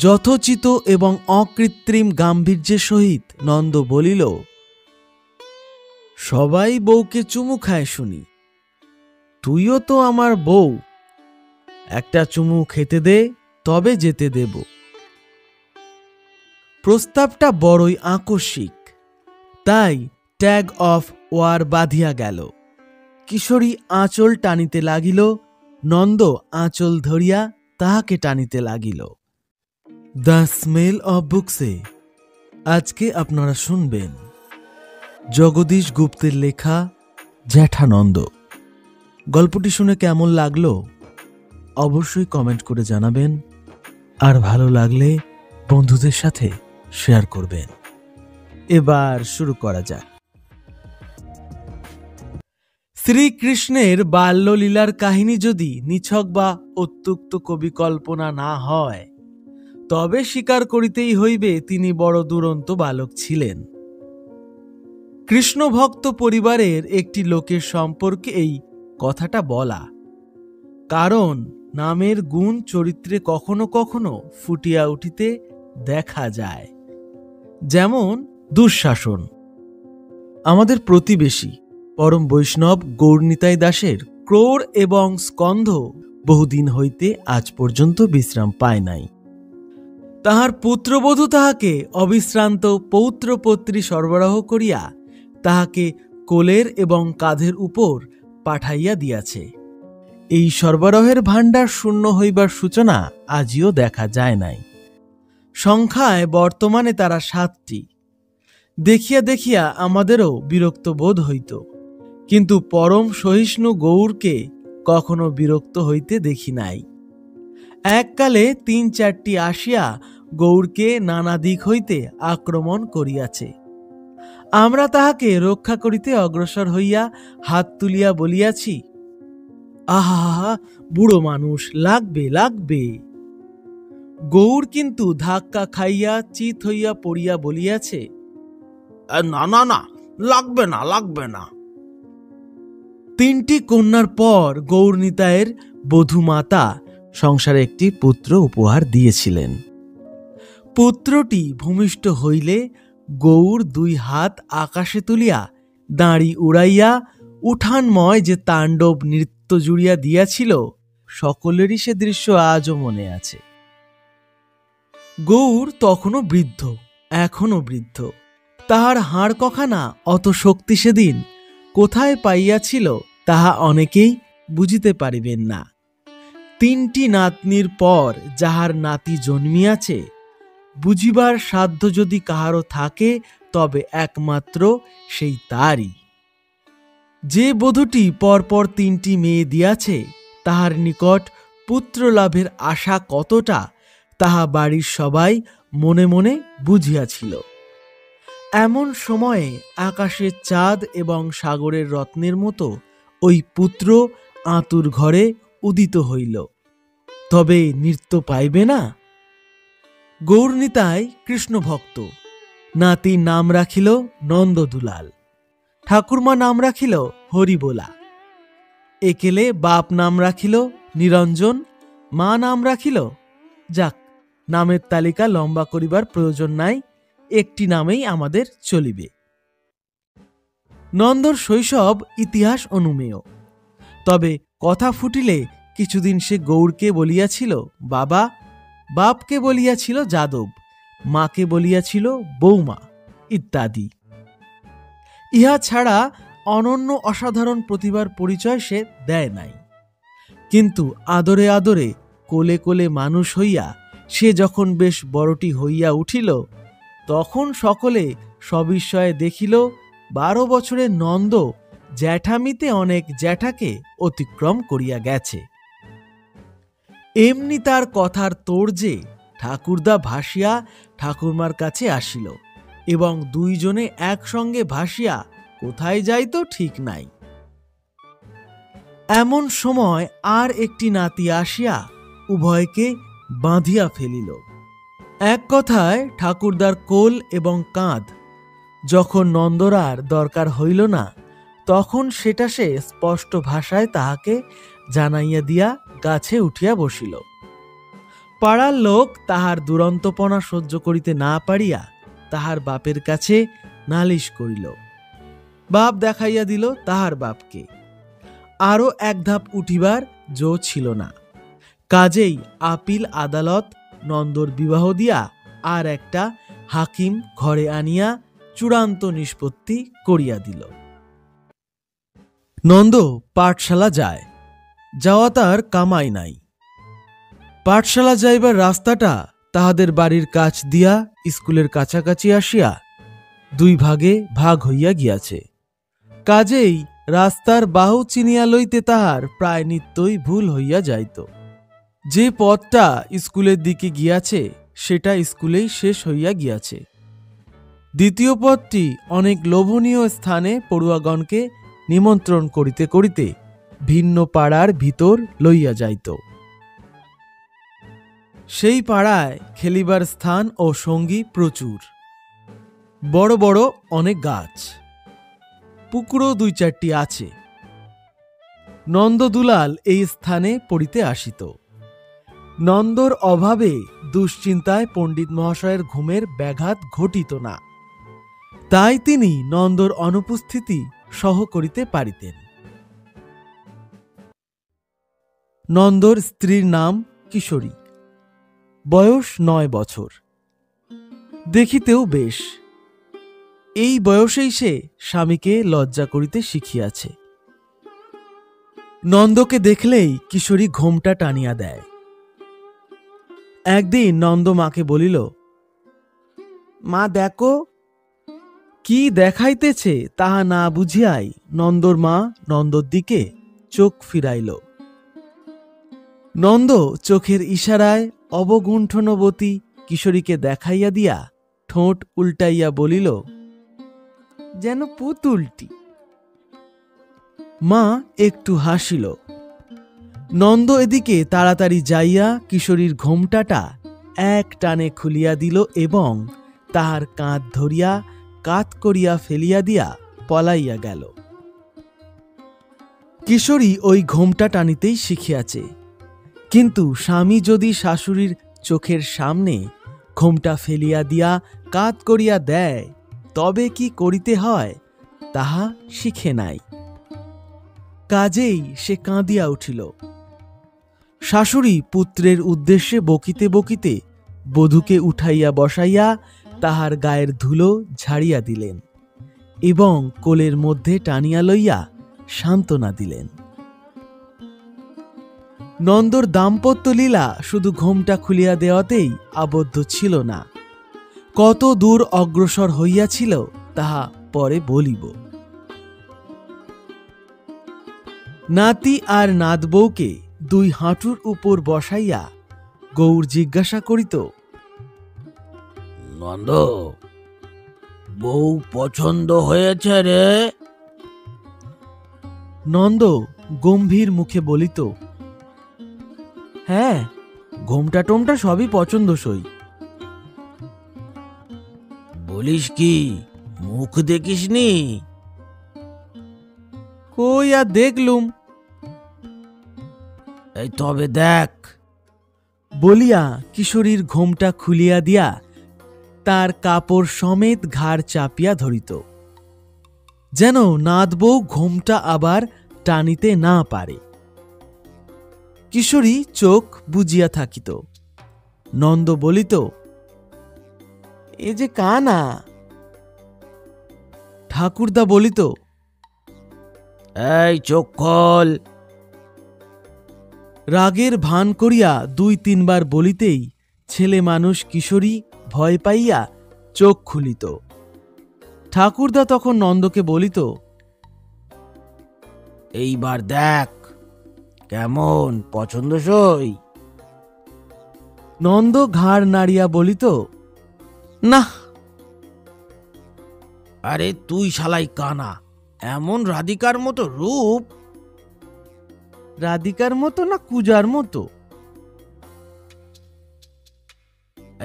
যথোচিত এবং অকৃত্রিম গাম্ভীর্যের সহিত নন্দ বলিল, সবাই বউকে চুমু খায় শুনি, তুইও তো আমার বউ, একটা চুমু খেতে দে, তবে যেতে দেব। প্রস্তাবটা বড়ই আকস্মিক, তাই ট্যাগ অফ ওয়ার বাঁধিয়া গেল। কিশোরী আঁচল টানিতে লাগিল, নন্দ আঁচল ধরিয়া তাহাকে টানিতে লাগিল। দ্য স্মেল অফ বুকসে আজকে আপনারা শুনবেন জগদীশ গুপ্তের লেখা জ্যাঠানন্দ। গল্পটি শুনে কেমন লাগলো অবশ্যই কমেন্ট করে জানাবেন, আর ভালো লাগলে বন্ধুদের সাথে শেয়ার করবেন। এবার শুরু করা যাক। শ্রীকৃষ্ণের বাল্যলীলার কাহিনী যদি নিছক বা অত্যুক্ত কবি কল্পনা না হয়, তবে স্বীকার করিতেই হইবে তিনি বড় দুরন্ত বালক ছিলেন। কৃষ্ণভক্ত পরিবারের একটি লোকের সম্পর্কে এই কথাটা বলা, কারণ নামের গুণ চরিত্রে কখনো কখনো ফুটিয়া উঠিতে দেখা যায়। যেমন দুঃশাসন। আমাদের প্রতিবেশী পরম বৈষ্ণব গৌরনিতাই দাসের ক্রোড় এবং স্কন্ধ বহুদিন হইতে আজ পর্যন্ত বিশ্রাম পায় নাই। তাহার পুত্রবধূ তাহাকে অবিশ্রান্ত পৌত্রপত্রী সরবরাহ করিয়া তাহাকে কোলের এবং কাঁধের উপর পাঠাইয়া দিয়াছে। এই সরবরাহের ভাণ্ডার শূন্য হইবার সূচনা আজিও দেখা যায় নাই। সংখ্যায় বর্তমানে তারা 7টি। দেখিয়া দেখিয়া আমাদেরও বিরক্ত বোধ হইত, কিন্তু পরম সহিষ্ণু গৌরকে কখনো বিরক্ত হইতে দেখি নাই। এককালে 3-4টি আসিয়া গৌরকে নানা দিক হইতে আক্রমণ করিয়াছে। আমরা তাহাকে রক্ষা করিতে অগ্রসর হইয়া হাত তুলিয়া বলিয়াছি, আহা, বুড়ো মানুষ, লাগবে লাগবে। গৌর কিন্তু ধাক্কা খাইয়া চিত হইয়া পড়িয়া বলিয়াছে, না না না, লাগবে না লাগবে না। 3টি কন্যার পর গৌরনিতাইয়ের বধূ মাতা সংসারে একটি পুত্র উপহার দিয়েছিলেন। পুত্রটি ভূমিষ্ঠ হইলে গৌর 2 হাত আকাশে তুলিয়া দাঁড়ি উড়াইয়া উঠানময় যে তাণ্ডব নৃত্য জুড়িয়া দিয়াছিল, সকলেরই সে দৃশ্য আজও মনে আছে। গৌর তখনও বৃদ্ধ, এখনো বৃদ্ধ। তাহার হাড় কখানা অত শক্তি সেদিন কোথায় পাইয়াছিল তাহা অনেকেই বুঝিতে পারিবেন না। 3টি নাতনির পর যাহার নাতি জন্মিয়াছে, বুঝিবার সাধ্য যদি কাহারও থাকে তবে একমাত্র সেই তারই। যে বধূটি পরপর 3টি মেয়ে দিয়াছে, তাহার নিকট পুত্র লাভের আশা কতটা তাহা বাড়ির সবাই মনে মনে বুঝিয়াছিল। এমন সময়ে আকাশের চাঁদ এবং সাগরের রত্নের মতো ওই পুত্র আঁতুর ঘরে উদিত হইল, তবে নৃত্য পাইবে না? গৌরনিতাই কৃষ্ণভক্ত। নাতির নাম রাখিল নন্দদুলাল, ঠাকুরমা নাম রাখিল হরিবোলা, একেলে বাপ নাম রাখিল নিরঞ্জন, মা নাম রাখিল, যাক, নামের তালিকা লম্বা করিবার প্রয়োজন নাই, একটি নামেই আমাদের চলিবে। নন্দর শৈশব ইতিহাস অনুমেয়, তবে কথা ফুটিলে কিছুদিন সে গৌরকে বলিয়াছিল বাবা, বাপকে বলিয়াছিল যাদব, মাকে বলিয়াছিল বৌমা ইত্যাদি। ইহা ছাড়া অনন্য অসাধারণ প্রতিভার পরিচয় সে দেয় নাই। কিন্তু আদরে আদরে কোলে কোলে মানুষ হইয়া সে যখন বেশ বড়টি হইয়া উঠিল, তখন সকলে সবিস্ময়ে দেখিল 12 বছরের নন্দ জ্যাঠামিতে অনেক জ্যাঠাকে অতিক্রম করিয়া গেছে। এমনি তার কথার তোড় যে ঠাকুরদা ভাসিয়া ঠাকুরমার কাছে আসিল, এবং 2 জনে একসঙ্গে ভাসিয়া কোথায় যাইত ঠিক নাই। এমন সময় আর একটি নাতি আসিয়া উভয়কে বাঁধিয়া ফেলিল। এক কথায় ঠাকুরদার কোল এবং কাঁধ। যখন নন্দরার দরকার হইল না, তখন সেটা সে স্পষ্ট ভাষায় তাহাকে জানাইয়া দিয়া গাছে উঠিয়া বসিল। পাড়ার লোক তাহার দুরন্তপনা সহ্য করিতে না পারিয়া তাহার বাপের কাছে নালিশ করিল। বাপ দেখাইয়া দিল তাহার বাপকে। আরও এক ধাপ উঠিবার জো ছিল না। কাজেই আপিল আদালত নন্দর বিবাহ দিয়া আর একটা হাকিম ঘরে আনিয়া চূড়ান্ত নিষ্পত্তি করিয়া দিল। নন্দ পাঠশালা যায়, যাওয়া তার কামাই নাই। পাঠশালা যাইবার রাস্তাটা তাহাদের বাড়ির কাছ দিয়া স্কুলের কাছাকাছি আসিয়া দুই ভাগে ভাগ হইয়া গিয়াছে। কাজেই রাস্তার বাহু চিনিয়া লইতে তাহার প্রায় নিত্যই ভুল হইয়া যাইত। যে পথটা স্কুলের দিকে গিয়াছে সেটা স্কুলেই শেষ হইয়া গিয়াছে। দ্বিতীয় পথটি অনেক লোভনীয় স্থানে পড়ুয়াগণকে নিমন্ত্রণ করিতে করিতে ভিন্ন পাড়ার ভিতর লইয়া যাইত। সেই পাড়ায় খেলিবার স্থান ও সঙ্গী প্রচুর, বড় বড় অনেক গাছ, পুকুরও দুই চারটি আছে। নন্দদুলাল এই স্থানে পড়িতে আসিত। নন্দর অভাবে দুশ্চিন্তায় পণ্ডিত মহাশয়ের ঘুমের ব্যাঘাত ঘটিত না, তাই তিনি নন্দর অনুপস্থিতি সহ করিতে পারিতেন। নন্দর স্ত্রীর নাম কিশোরী, বয়স 9 বছর, দেখিতেও বেশ। এই বয়সেই সে স্বামীকে লজ্জা করিতে শিখিয়াছে। নন্দকে দেখলেই কিশোরী ঘোমটা টানিয়া দেয়। একদিন নন্দ মাকে বলিল, মা দেখো। কি দেখাইতেছে তাহা না বুঝিয়াই নন্দর মা নন্দর দিকে চোখ ফিরাইল। নন্দ চোখের ইশারায় অবগুণ্ঠনবতী কিশোরীকে দেখাইয়া দিয়া ঠোঁট উল্টাইয়া বলিল, যেন পুতুলটি। মা একটু হাসিল। নন্দ এদিকে তাড়াতাড়ি যাইয়া কিশোরীর ঘোমটাটা এক টানে খুলিয়া দিল এবং তাহার কাঁধ ধরিয়া কাত করিয়া ফেলিয়া দিয়া পলাইয়া গেল। কিশোরী ওই ঘোমটা টানিতেই শিখিয়াছে, কিন্তু স্বামী যদি শাশুড়ির চোখের সামনে ঘোমটা ফেলিয়া দিয়া কাত করিয়া দেয় তবে কি করিতে হয় তাহা শিখে নাই। কাজেই সে কাঁদিয়া উঠিল। শাশুড়ি পুত্রের উদ্দেশ্যে বকিতে বকিতে বধূকে উঠাইয়া বসাইয়া তাহার গায়ের ধুলো ঝাড়িয়া দিলেন এবং কোলের মধ্যে টানিয়া লইয়া সান্ত্বনা দিলেন। নন্দর দাম্পত্য লীলা শুধু ঘোমটা খুলিয়া দেওয়াতেই আবদ্ধ ছিল না, কত দূর অগ্রসর হইয়াছিল তাহা পরে বলিব। নাতি আর নাতবউকে দুই হাঁটুর উপর বসাইয়া গৌর জিজ্ঞাসা করিত, নন্দ, বউ পছন্দ হয়েছে রে? নন্দ গম্ভীর মুখে বলিত, হ্যাঁ, ঘোমটা টোমটা সবই পছন্দসই। বলিস কি, মুখ দেখিসনি? কই আর দেখলুম। এই তবে দেখ। বলিয়া কিশোরীর ঘোমটা খুলিয়া দিয়া তার কাপড় সমেত ঘাড় চাপিয়া ধরিত, যেন নাতবউ ঘোমটা আবার টানিতে না পারে। কিশোরী চোখ বুজিয়া থাকিত। নন্দ বলিত, এ যে কানা। ঠাকুরদা বলিত, এই চোখ খোল। রাগের ভান করিয়া 2-3 বার বলিতেই ছেলে মানুষ কিশোরী ভয় পাইয়া চোখ খুলিত। ঠাকুরদা তখন নন্দকে বলিত, এইবার দেখ কেমন পছন্দসই। নন্দ ঘাড় নাড়িয়া বলিত, না। আরে তুই শালাই কানা, এমন রাধিকার মতো রূপ। রাধিকার মতো না কুজার মতো?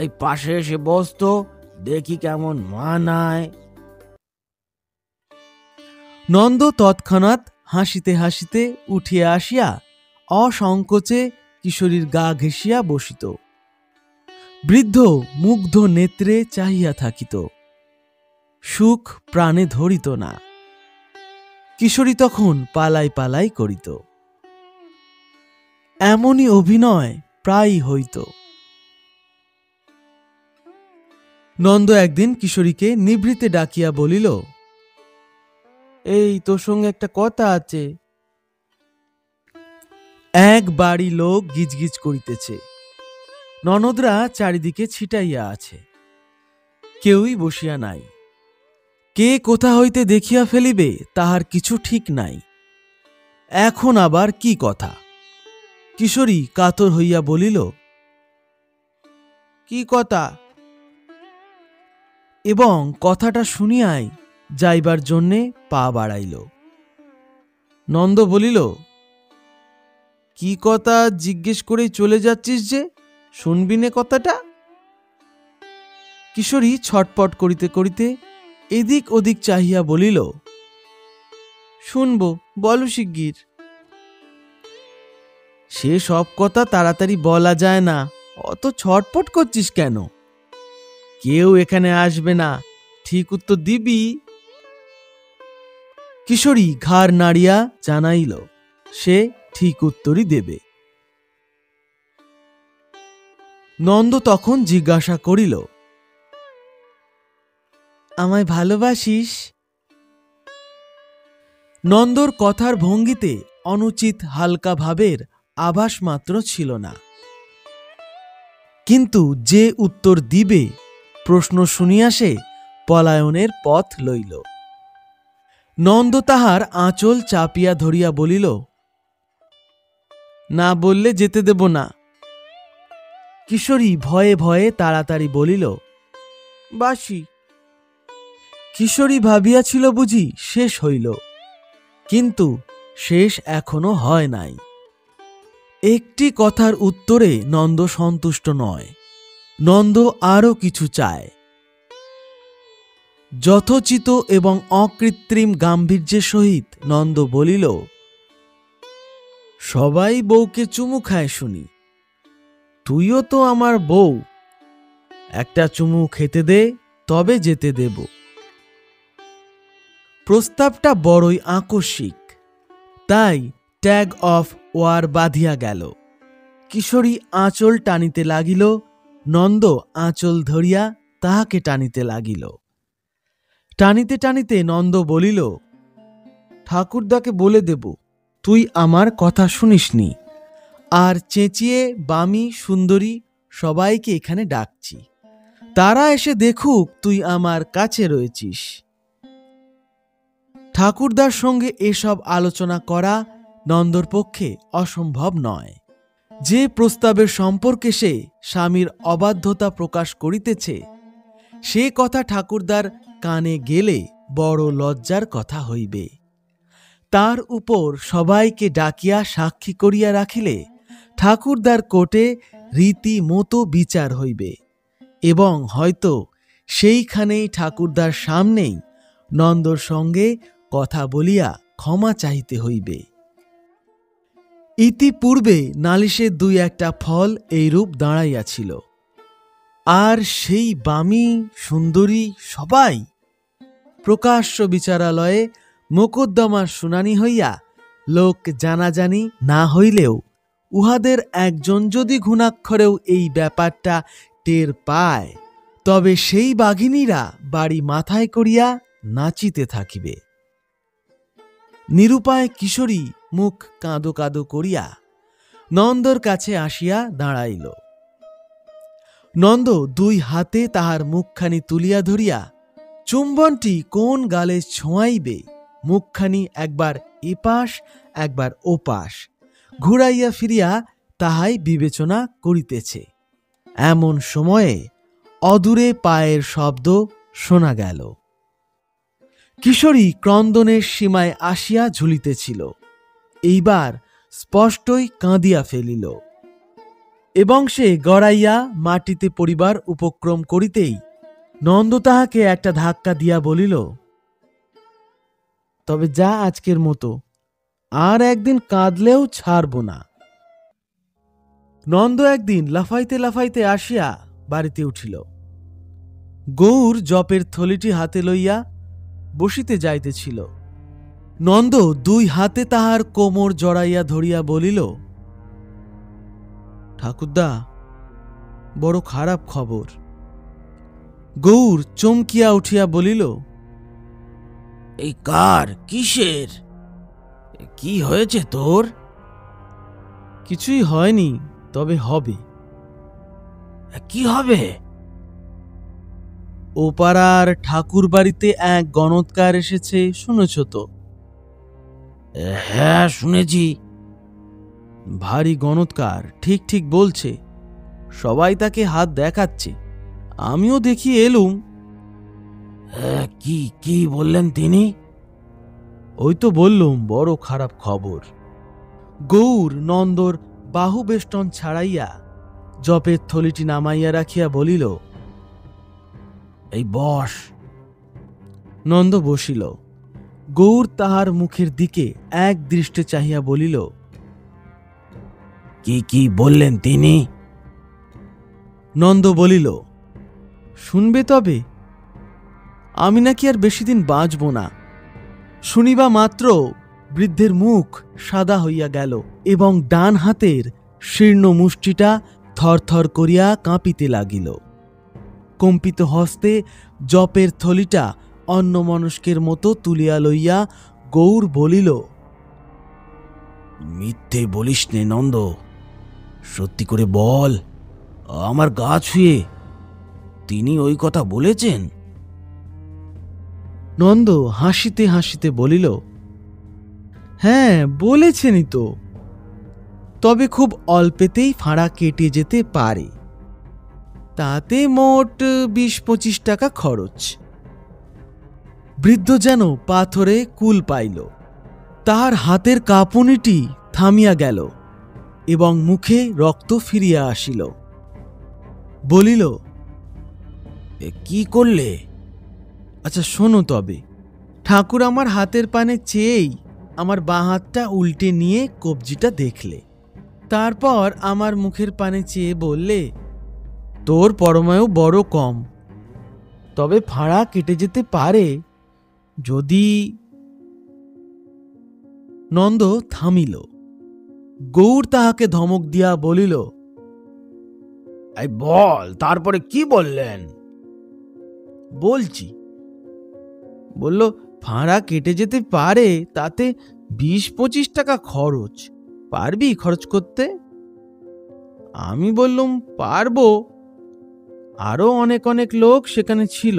এই পাশে এসে বসতো, দেখি কেমন মানায়। নন্দ তৎক্ষণাৎ হাসিতে হাসিতে উঠিয়া আসিয়া অসংকোচে কিশোরীর গা ঘেঁষিয়া বসিত বৃদ্ধ মুগ্ধ নেত্রে চাহিয়া থাকিত, সুখ প্রাণে ধরিত না। কিশোরী তখন পালাই পালাই করিত। এমনই অভিনয় প্রায়ই হইত। নন্দ একদিন কিশোরীকে নিভৃতে ডাকিয়া বলিল, এই তোর সঙ্গে একটা কথা আছে। এক বাড়ি লোক গিজগিজ করিতেছে, ননদরা চারিদিকে ছিটাইয়া আছে, কেউই বসিয়া নাই। কে কোথা হইতে দেখিয়া ফেলিবে তাহার কিছু ঠিক নাই। এখন আবার কি কথা? কিশোরী কাতর হইয়া বলিল, কি কথা? এবং কথাটা শুনিয়াই যাইবার জন্যে পা বাড়াইল। নন্দ বলিল, কি কথা জিজ্ঞেস করেই চলে যাচ্ছিস যে, শুনবি নে কথাটা? কিশোরী ছটপট করিতে করিতে এদিক ওদিক চাহিয়া বলিল, শুনব, বলো শিগগির। সে সব কথা তাড়াতাড়ি বলা যায় না, অত ছটপট করছিস কেন? কেউ এখানে আসবে না, ঠিক উত্তর দিবি। কিশোরী ঘাড় নাড়িয়া জানাইল সে ঠিক উত্তরই দেবে। নন্দ তখন জিজ্ঞাসা করিল, আমায় ভালোবাসিস? নন্দর কথার ভঙ্গিতে অনুচিত হালকা ভাবের আভাস মাত্র ছিল না। কিন্তু যে উত্তর দিবে প্রশ্ন শুনিয়া সে পলায়নের পথ লইল। নন্দ তাহার আঁচল চাপিয়া ধরিয়া বলিল, না বললে যেতে দেব না। কিশোরী ভয়ে ভয়ে তাড়াতাড়ি বলিল, বাসি। কিশোরী ভাবিয়াছিল বুঝি শেষ হইল, কিন্তু শেষ এখনো হয় নাই। একটি কথার উত্তরে নন্দ সন্তুষ্ট নয়, নন্দ আরো কিছু চায়। যথোচিত এবং অকৃত্রিম গাম্ভীর্যের সহিত নন্দ বলিল, সবাই বউকে চুমু খায় শুনি, তুইও তো আমার বউ, একটা চুমু খেতে দে, তবে যেতে দেব। প্রস্তাবটা বড়ই আকস্মিক, তাই ট্যাগ অফ ওয়ার বাঁধিয়া গেল। কিশোরী আঁচল টানিতে লাগিল, নন্দ আঁচল ধরিয়া তাহাকে টানিতে লাগিল। টানিতে টানিতে নন্দ বলিল, ঠাকুরদাকে বলে দেব তুই আমার কথা শুনিসনি, আর চেঁচিয়ে বামি সুন্দরী সবাইকে এখানে ডাকছি, তারা এসে দেখুক তুই আমার কাছে রয়েছিস। ঠাকুরদার সঙ্গে এসব আলোচনা করা নন্দর পক্ষে অসম্ভব নয়। যে প্রস্তাবের সম্পর্কে সে স্বামীর অবাধ্যতা প্রকাশ করিতেছে, সে কথা ঠাকুরদার কানে গেলে বড় লজ্জার কথা হইবে। তার উপর সবাইকে ডাকিয়া সাক্ষী করিয়া রাখিলে ঠাকুরদার কোর্টে রীতিমতো বিচার হইবে, এবং হয়তো সেইখানেই ঠাকুরদার সামনেই নন্দর সঙ্গে কথা বলিয়া ক্ষমা চাহিতে হইবে। ইতিপূর্বে নালিশের দুই একটা ফল এইরূপ দাঁড়াইয়াছিল, আর সেই বামী সুন্দরী সবাই প্রকাশ্য বিচারালয়ে মোকদ্দমার শুনানি হইয়া লোক জানাজানি না হইলেও উহাদের একজন যদি ঘুণাক্ষরেও এই ব্যাপারটা টের পায়, তবে সেই বাঘিনীরা বাড়ি মাথায় করিয়া নাচিতে থাকিবে। নিরুপায় কিশোরী মুখ কাঁদো কাঁদো করিয়া নন্দর কাছে আসিয়া দাঁড়াইল। নন্দ দুই হাতে তাহার মুখখানি তুলিয়া ধরিয়া চুম্বনটি কোন গালে ছোঁয়াইবে মুখখানি একবার এপাশ একবার ওপাশ ঘুরাইয়া ফিরিয়া তাহাই বিবেচনা করিতেছে। এমন সময়ে অদূরে পায়ের শব্দ শোনা গেল। কিশোরী ক্রন্দনের সীমায় আসিয়া ঝুলিতেছিল, এইবার স্পষ্টই কাঁদিয়া ফেলিল, এবং সে গড়াইয়া মাটিতে পড়িবার উপক্রম করিতেই নন্দ তাহাকে একটা ধাক্কা দিয়া বলিল, তবে যা আজকের মতো, আর একদিন কাঁদলেও ছাড়ব না। নন্দ একদিন লাফাইতে লাফাইতে আসিয়া বাড়িতে উঠিল। গৌর জপের থলিটি হাতে লইয়া বসিতে যাইতেছিল। নন্দ দুই হাতে তাহার কোমর জড়াইয়া ধরিয়া বলিল, ঠাকুরদা, বড় খারাপ খবর। গৌর চমকিয়া উঠিয়া বলিল, এই কার, কিসের, কি হয়েছে তোর? কিছুই হয়নি, তবে হবে। কি হবে? ও পাড়ার ঠাকুর বাড়িতে এক গণৎকার এসেছে, শুনেছ তো? হ্যাঁ, শুনেছি। ভারী গণৎকার, ঠিক ঠিক বলছে। সবাই তাকে হাত দেখাচ্ছে, আমিও দেখি এলুম। কি কি বললেন তিনি? ওই তো বললুম, বড় খারাপ খবর। গৌর নন্দর বাহু বেষ্টন ছাড়াইয়া জপের থলিটি নামাইয়া রাখিয়া বলিল, এই বস। নন্দ বসিল। গৌর তাহার মুখের দিকে এক দৃষ্টে চাহিয়া বলিল, কি কি বললেন তিনি? নন্দ বলিল, শুনবে তবে? আমি নাকি আর বেশি দিন বাঁচব না। শুনিবা মাত্র বৃদ্ধের মুখ সাদা হইয়া গেল এবং ডান হাতের শীর্ণ মুষ্টিটা থরথর করিয়া কাঁপিতে লাগিল। কম্পিত হস্তে জপের থলিটা অন্যমনস্কের মতো তুলিয়া লইয়া গৌর বলিল, মিথ্যে বলিস নে নন্দ, সত্যি করে বল, আমার গা ছুঁয়ে তিনি ওই কথা বলেছেন? নন্দ হাসিতে হাসিতে বলিল, হ্যাঁ, বলেছেনই তো, তবে খুব অল্পেতেই ফাঁড়া কেটে যেতে পারে। তাতে মোট 20-25 টাকা খরচ। বৃদ্ধ যেন পাথরে কুল পাইল। তাহার হাতের কাঁপুনিটি থামিয়া গেল এবং মুখে রক্ত ফিরিয়া আসিল। বলিল, কি করলে? আচ্ছা শোনো তবে। ঠাকুর আমার হাতের পানে চেয়েই আমার বাঁ হাতটা উল্টে নিয়ে কবজিটা দেখলে। তারপর আমার মুখের পানে চেয়ে বললে, তোর পরমায়ু বড় কম, তবে ফাঁড়া কেটে যেতে পারে যদি। নন্দ থামিল। গৌর তাহাকে ধমক দিয়া বলিল, এই বল, তারপরে কি বললেন? বলছি। বলল, ফাঁড়া কেটে যেতে পারে, তাতে 20-25 টাকা খরচ। পারবি খরচ করতে? আমি বললুম, পারবো। আরো অনেক অনেক লোক সেখানে ছিল।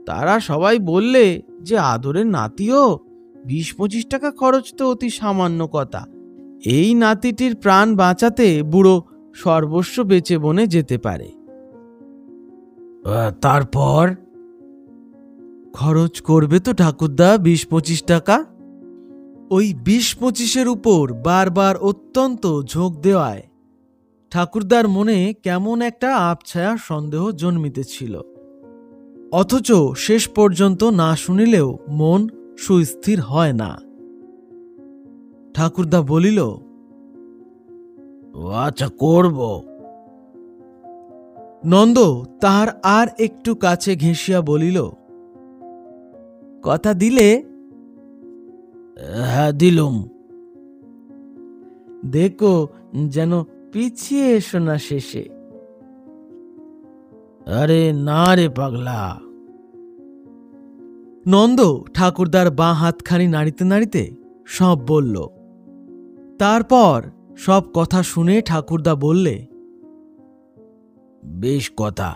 তারা সবাই বললে যে আদরের নাতিও, 20-25 টাকা খরচ তো অতি সামান্য কথা। এই নাতিটির প্রাণ বাঁচাতে বুড়ো সর্বস্ব বেচে বনে যেতে পারে। তারপর? খরচ করবে তো ঠাকুরদা 20-25 টাকা। ওই 20-25-এর উপর বারবার অত্যন্ত ঝোঁক দেওয়ায় ঠাকুরদার মনে কেমন একটা আবছায়া সন্দেহ জন্মিতেছিল। অথচ শেষ পর্যন্ত না শুনিলেও মন সুস্থির হয় না। ঠাকুরদা বলিল, আচ্ছা, করব। নন্দ তাহার আর একটু কাছে ঘেঁষিয়া বলিল, কথা দিলে? হ্যাঁ, দিলুম। দেখো যেন পিছিয়ে এসো না শেষে। আরে না রে পাগলা। নন্দ ঠাকুরদার বাঁ হাতখানি নাড়িতে নাড়িতে সব বলল। তারপর সব কথা শুনে ঠাকুরদা বললে, বেশ কথা।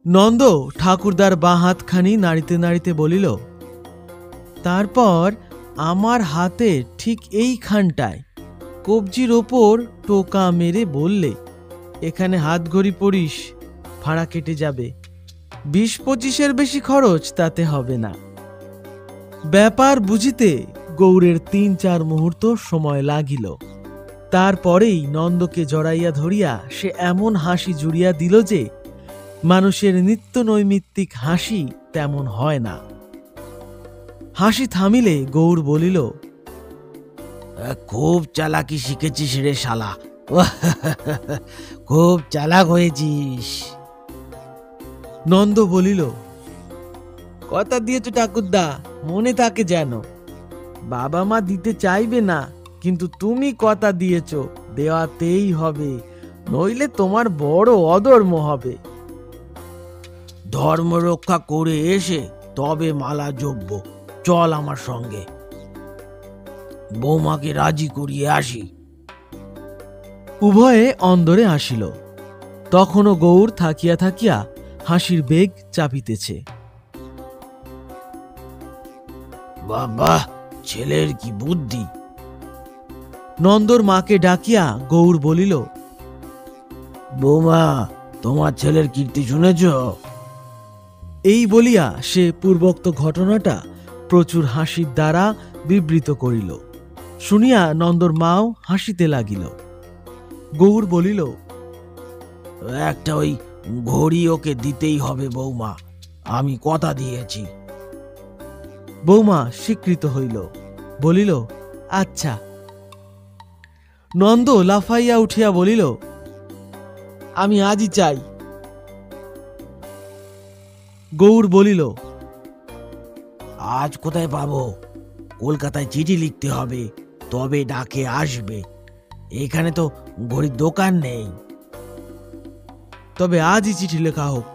নন্দ ঠাকুরদার বাঁ হাতখানি নাড়িতে নাড়িতে বলিল, তারপর আমার হাতে ঠিক এইখানটায় কবজির ওপর টোকা মেরে বললে, এখানে হাত ঘড়ি পড়িস, ফাঁড়া কেটে যাবে। 20-25-এর বেশি খরচ তাতে হবে না। ব্যাপার বুঝিতে গৌরের 3-4 মুহূর্ত সময় লাগিল। তারপরেই নন্দকে জড়াইয়া ধরিয়া সে এমন হাসি জুড়িয়া দিল যে মানুষের নিত্য নৈমিত্তিক হাসি তেমন হয় না। হাসি থামিলে গৌর বলিল, খুব চালাকি শিখেছিস রে শালা, খুব চালাক হয়েছিস। নন্দ বলিল, কথা দিয়েছ ঠাকুরদা, মনে থাকে যেন। বাবা মা দিতে চাইবে না, কিন্তু তুমি কথা দিয়েছ, দেওয়াতেই হবে, নইলে তোমার বড় অধর্ম হবে। ধর্ম রক্ষা করে এসে তবে মালা জপব। চল আমার সঙ্গে, বৌমাকে রাজি করিয়ে আসি। উভয়ে অন্দরে আসিল। তখনও গৌর থাকিয়া থাকিয়া হাসির বেগ চাপিতেছে। বাবা, ছেলের কি বুদ্ধি। নন্দর মাকে ডাকিয়া গৌর বলিল, বৌমা, তোমার ছেলের কীর্তি শুনেছ? এই বলিয়া সে পূর্বোক্ত ঘটনাটা প্রচুর হাসির দ্বারা বিবৃত করিল। শুনিয়া নন্দর মাও হাসিতে লাগিল। গৌর বলিল, একটা ওই ঘড়ি ওকে দিতেই হবে বৌমা, আমি কথা দিয়েছি। বৌমা স্বীকৃত হইল, বলিল, আচ্ছা। নন্দ লাফাইয়া উঠিয়া বলিল, আমি আজই চাই। গৌর বলিল, আজ কোথায় পাবো? কলকাতায় চিঠি লিখতে হবে, তবে ডাকে আসবে। এখানে তো ঘড়ির দোকান নেই। তবে আজই চিঠি লেখা হোক।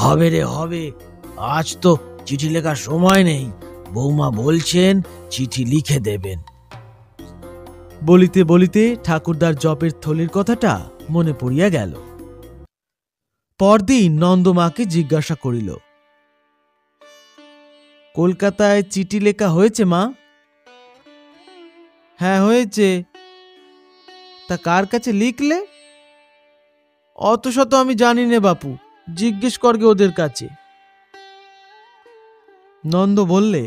হবে রে, হবে। আজ তো চিঠি লেখার সময় নেই। বৌমা বলছেন চিঠি লিখে দেবেন। বলিতে বলিতে ঠাকুরদার জপের থলির কথাটা মনে পড়িয়া গেল। পরদিন নন্দমাকে জিজ্ঞাসা করিল, কলকাতায় চিঠি লেখা হয়েছে মা? হ্যাঁ, হয়েছে। তা কার কাছে লিখলে? অত শত আমি জানি নে বাপু, জিজ্ঞেস করগে ওদের কাছে। নন্দ বললে,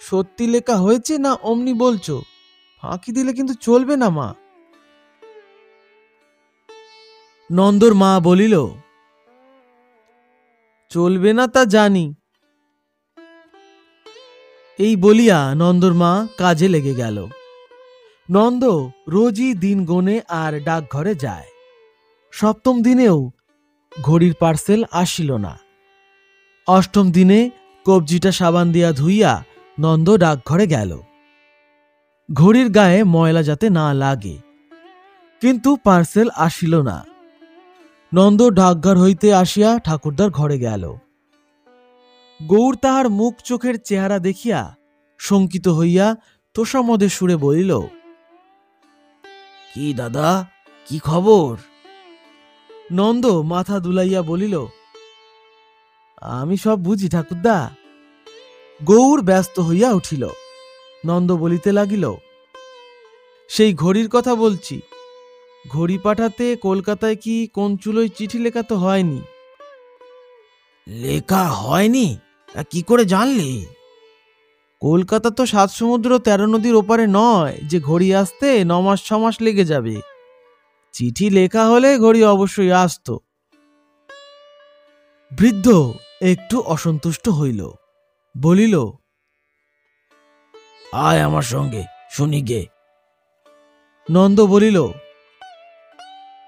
সত্যি লেখা হয়েছে না অমনি বলছো? ফাঁকি দিলে কিন্তু চলবে না মা। নন্দর মা বলিল, চলবে না তা জানি। এই বলিয়া নন্দর মা কাজে লেগে গেল। নন্দ রোজই দিন গোনে আর ডাকঘরে যায়। সপ্তম দিনেও ঘড়ির পার্সেল আসিল না। অষ্টম দিনে কবজিটা সাবান দিয়া ধুইয়া নন্দ ডাকঘরে গেল, ঘড়ির গায়ে ময়লা যাতে না লাগে। কিন্তু পার্সেল আসিল না। নন্দ ডাকঘর হইতে আসিয়া ঠাকুরদার ঘরে গেল। গৌর তাহার মুখ চোখের চেহারা দেখিয়া শঙ্কিত হইয়া তোষামদের সুরে বলিল, কি দাদা, কি খবর? নন্দ মাথা দুলাইয়া বলিল, আমি সব বুঝি ঠাকুরদা। গৌর ব্যস্ত হইয়া উঠিল। নন্দ বলিতে লাগিল, সেই ঘড়ির কথা বলছি। ঘড়ি পাঠাতে কলকাতায় কি কোন চুলোয় চিঠি লেখা তো হয়নি। লেখা হয়নি? কি করে জানলি? কলকাতা তো 7 সমুদ্র 13 নদীর ওপারে নয় যে ঘড়ি আসতে 9 মাস 6 মাস লেগে যাবে। চিঠি লেখা হলে ঘড়ি অবশ্যই আসত। বৃদ্ধ একটু অসন্তুষ্ট হইল, বলিল, আয় আমার সঙ্গে, শুনি গে। নন্দ বলিল,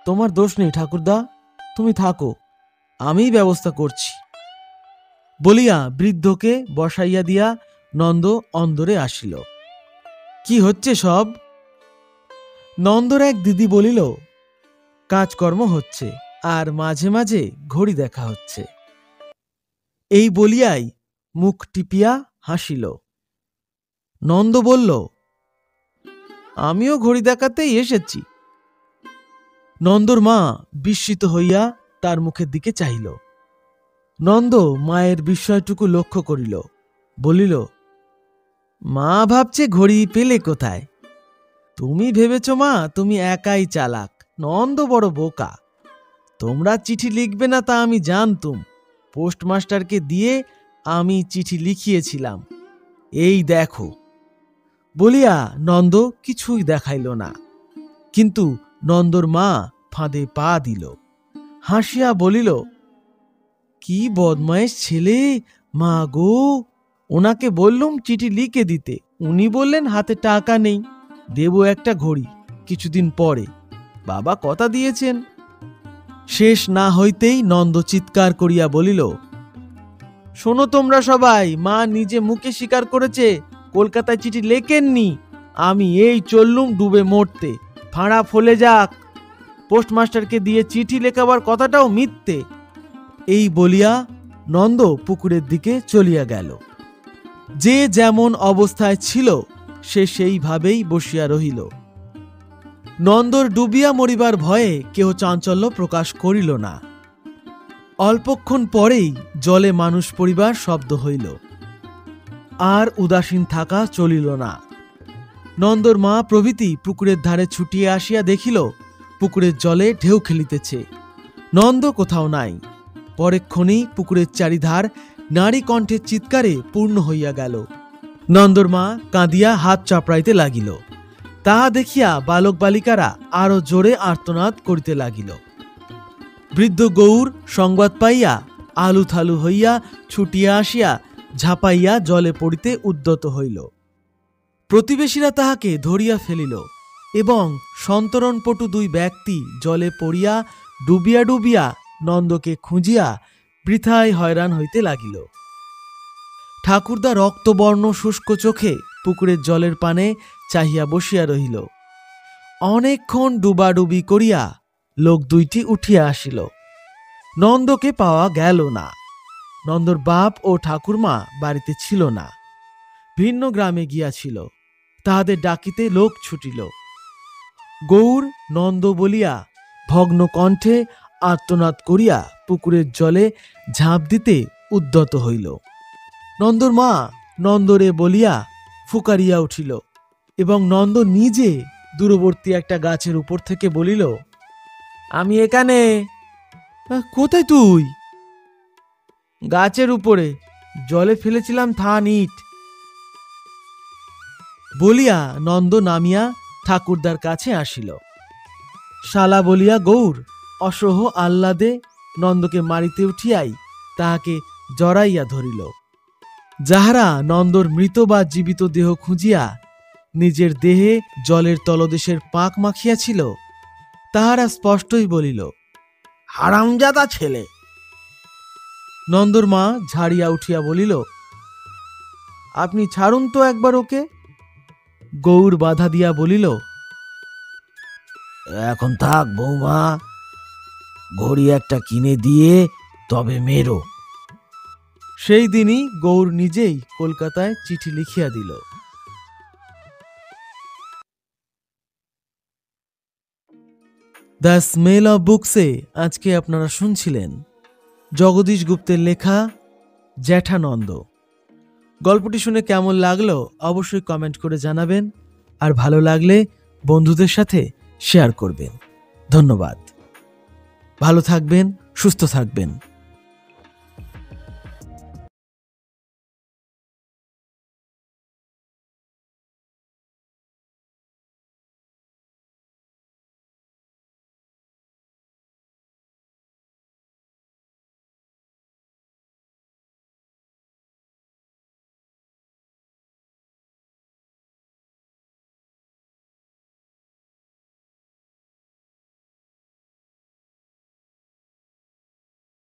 তোমার দোষ নেই ঠাকুরদা, তুমি থাকো, আমিই ব্যবস্থা করছি। বলিয়া বৃদ্ধকে বসাইয়া দিয়া নন্দ অন্দরে আসিল। কি হচ্ছে সব? নন্দর এক দিদি বলিল, কাজকর্ম হচ্ছে আর মাঝে মাঝে ঘড়ি দেখা হচ্ছে। এই বলিয়াই মুখ টিপিয়া হাসিল। নন্দ বলল, আমিও ঘড়ি দেখাতেই এসেছি। নন্দর মা বিস্মিত হইয়া তার মুখের দিকে চাহিল। নন্দ মায়ের বিস্ময়টুকু লক্ষ্য করিল, বলিল, মা ভাবছে ঘড়ি পেলে কোথায়? তুমি ভেবেছ মা তুমি একাই চালাক, নন্দ বড় বোকা। তোমরা চিঠি লিখবে না তা আমি জানতুম। পোস্টমাস্টারকে দিয়ে আমি চিঠি লিখিয়েছিলাম, এই দেখো। বলিয়া নন্দ কিছুই দেখাইল না। কিন্তু নন্দর মা ফাঁদে পা দিল। হাসিয়া বলিল, কি বদমাইশ ছেলে, মা গো! ওনাকে বললুম চিঠি লিখে দিতে, উনি বললেন হাতে টাকা নেই, দেব একটা ঘড়ি কিছুদিন পরে, বাবা কথা দিয়েছেন। শেষ না হইতেই নন্দ চিৎকার করিয়া বলিল, শোনো তোমরা সবাই, মা নিজে মুখে স্বীকার করেছে কলকাতায় চিঠি লেখেননি। আমি এই চললুম ডুবে মরতে, ফাঁড়া ফলে যাক, পোস্টমাস্টারকে দিয়ে চিঠি লেখাবার কথাটাও মিথ্যে। এই বলিয়া নন্দ পুকুরের দিকে চলিয়া গেল। যে যেমন অবস্থায় ছিল সে সেইভাবেই বসিয়া রহিল। নন্দর ডুবিয়া মরিবার ভয়ে কেহ চাঞ্চল্য প্রকাশ করিল না। অল্পক্ষণ পরেই জলে মানুষ পড়িবার শব্দ হইল। আর উদাসীন থাকা চলিল না। নন্দর মা প্রভৃতি পুকুরের ধারে ছুটিয়া আসিয়া দেখিল পুকুরের জলে ঢেউ খেলিতেছে, নন্দ কোথাও নাই। পরেক্ষণেই পুকুরের চারিধার নারী কণ্ঠের চিৎকারে পূর্ণ হইয়া গেল। নন্দর মা কাঁদিয়া হাত চাপড়াইতে লাগিল। তাহা দেখিয়া বালক বালিকারা আরো জোরে আর্তনাদ করিতে লাগিল। বৃদ্ধ গৌর সংবাদ পাইয়া আলুথালু হইয়া ছুটিয়া আসিয়া ঝাঁপাইয়া জলে পড়িতে উদ্যত হইল। প্রতিবেশীরা তাহাকে ধরিয়া ফেলিল এবং সন্তরণপটু দুই ব্যক্তি জলে পড়িয়া ডুবিয়া ডুবিয়া নন্দকে খুঁজিয়া বৃথায় হয়রান হইতে লাগিল। ঠাকুরদা রক্তবর্ণ শুষ্ক চোখে পুকুরের জলের পানে চাহিয়া বসিয়া রহিল। অনেকক্ষণ ডুবাডুবি করিয়া লোক দুইটি উঠিয়া আসিল। নন্দকে পাওয়া গেল না। নন্দর বাপ ও ঠাকুরমা বাড়িতে ছিল না, ভিন্ন গ্রামে গিয়াছিল। তাহাদের ডাকিতে লোক ছুটিল। গৌর নন্দ বলিয়া ভগ্ন কণ্ঠে আর্তনাদ করিয়া পুকুরের জলে ঝাঁপ দিতে উদ্যত হইল। নন্দর মা নন্দরে বলিয়া ফুকারিয়া উঠিল এবং নন্দ নিজে দূরবর্তী একটা গাছের উপর থেকে বলিল, আমি এখানে। কোথায় তুই? গাছের উপরে, জলে ফেলেছিলাম থান ইট। বলিয়া নন্দ নামিয়া ঠাকুরদার কাছে আসিল। শালা বলিয়া গৌর অসহ আহ্লাদে নন্দকে মারিতে উঠিয়াই তাহাকে জড়াইয়া ধরিল। যাহারা নন্দর মৃত বা জীবিত দেহ খুঁজিয়া নিজের দেহে জলের তলদেশের পাক মাখিয়াছিল, তাহারা স্পষ্টই বলিল, হারামজাদা ছেলে। নন্দর মা ঝাড়িয়া উঠিয়া বলিল, আপনি ছাড়ুন তো একবার ওকে। গৌর বাধা দিয়া বলিল, এখন থাক বৌমা, ঘড়ি একটা কিনে দিয়ে তবে মেরো। সেই দিনই গৌর নিজেই কলকাতায় চিঠি লিখিয়া দিল। দ্য স্মেল অব বুকসে আজকে আপনারা শুনছিলেন জগদীশ গুপ্তের লেখা জ্যাঠানন্দ। গল্পটি শুনে কেমন লাগলো অবশ্যই কমেন্ট করে জানাবেন, আর ভালো লাগলে বন্ধুদের সাথে শেয়ার করবেন। ধন্যবাদ। ভালো থাকবেন, সুস্থ থাকবেন।